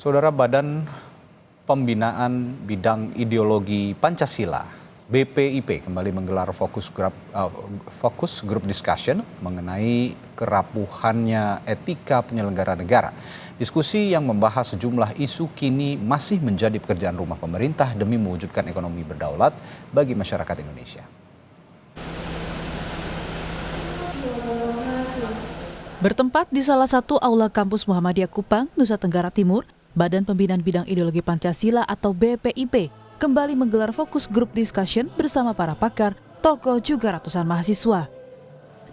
Saudara, Badan Pembinaan Bidang Ideologi Pancasila (BPIP) kembali menggelar fokus group discussion mengenai kerapuhannya etika penyelenggara negara. Diskusi yang membahas sejumlah isu kini masih menjadi pekerjaan rumah pemerintah demi mewujudkan ekonomi berdaulat bagi masyarakat Indonesia. Bertempat di salah satu aula kampus Muhammadiyah Kupang, Nusa Tenggara Timur, Badan Pembinaan Bidang Ideologi Pancasila atau BPIP kembali menggelar fokus group discussion bersama para pakar, tokoh, juga ratusan mahasiswa.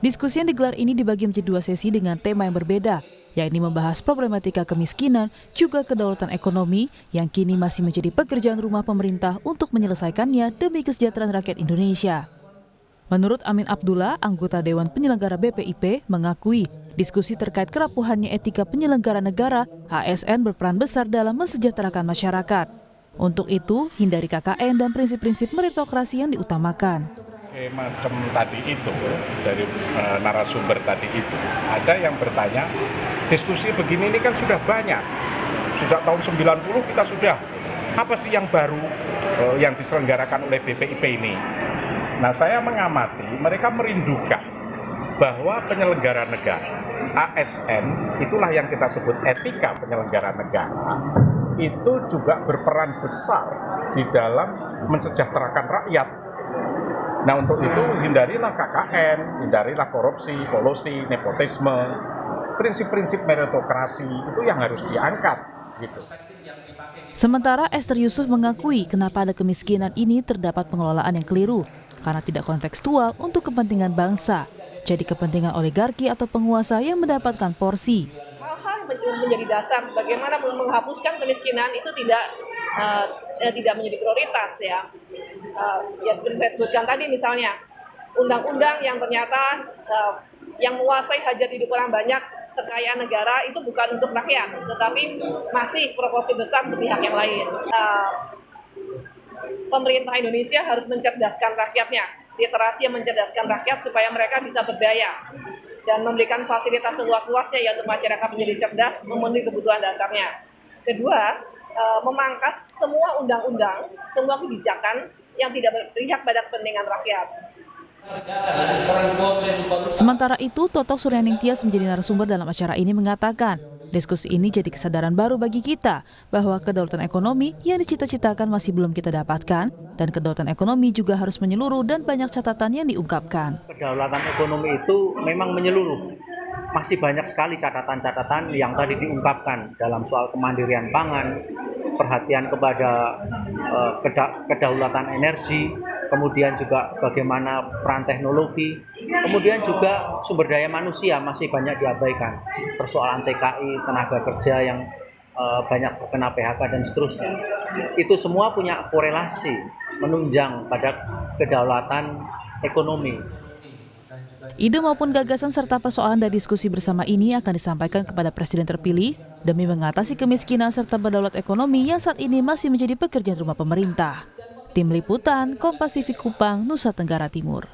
Diskusi yang digelar ini dibagi menjadi dua sesi dengan tema yang berbeda, yakni membahas problematika kemiskinan, juga kedaulatan ekonomi yang kini masih menjadi pekerjaan rumah pemerintah untuk menyelesaikannya demi kesejahteraan rakyat Indonesia. Menurut Amin Abdullah, anggota Dewan Penyelenggara BPIP, mengakui diskusi terkait kerapuhannya etika penyelenggara negara (ASN) berperan besar dalam mensejahterakan masyarakat. Untuk itu, hindari KKN dan prinsip-prinsip meritokrasi yang diutamakan. Macam tadi itu, dari narasumber tadi itu, ada yang bertanya, diskusi begini ini kan sudah banyak. Sejak tahun 90 kita sudah, apa sih yang baru yang diselenggarakan oleh BPIP ini? Nah, saya mengamati mereka merindukan bahwa penyelenggara negara, ASN, itulah yang kita sebut etika penyelenggara negara, itu juga berperan besar di dalam mensejahterakan rakyat. Nah, untuk itu hindarilah KKN, hindarilah korupsi, kolusi, nepotisme, prinsip-prinsip meritokrasi itu yang harus diangkat gitu. Sementara Esther Yusuf mengakui kenapa ada kemiskinan ini terdapat pengelolaan yang keliru, karena tidak kontekstual untuk kepentingan bangsa, jadi kepentingan oligarki atau penguasa yang mendapatkan porsi. Hal-hal menjadi dasar bagaimana menghapuskan kemiskinan itu tidak menjadi prioritas ya. Ya seperti saya sebutkan tadi misalnya, undang-undang yang ternyata yang menguasai hajat hidup orang banyak, kekayaan negara itu bukan untuk rakyat, tetapi masih proporsi besar untuk pihak yang lain. Pemerintah Indonesia harus mencerdaskan rakyatnya, literasi yang mencerdaskan rakyat supaya mereka bisa berdaya dan memberikan fasilitas seluas-luasnya ya untuk masyarakat menjadi cerdas, memenuhi kebutuhan dasarnya. Kedua, memangkas semua undang-undang, semua kebijakan yang tidak berpihak pada kepentingan rakyat. Sementara itu, Totok Suryaning Tias menjadi narasumber dalam acara ini mengatakan, diskusi ini jadi kesadaran baru bagi kita bahwa kedaulatan ekonomi yang dicita-citakan masih belum kita dapatkan, dan kedaulatan ekonomi juga harus menyeluruh dan banyak catatan yang diungkapkan. Kedaulatan ekonomi itu memang menyeluruh. Masih banyak sekali catatan-catatan yang tadi diungkapkan dalam soal kemandirian pangan, perhatian kepada kedaulatan energi, kemudian juga bagaimana peran teknologi, kemudian juga sumber daya manusia masih banyak diabaikan. Persoalan TKI, tenaga kerja yang banyak terkena PHK dan seterusnya. Itu semua punya korelasi menunjang pada kedaulatan ekonomi. Ide maupun gagasan serta persoalan dari diskusi bersama ini akan disampaikan kepada Presiden terpilih demi mengatasi kemiskinan serta berdaulat ekonomi yang saat ini masih menjadi pekerjaan rumah pemerintah. Tim Liputan, Kompas TV Kupang, Nusa Tenggara Timur.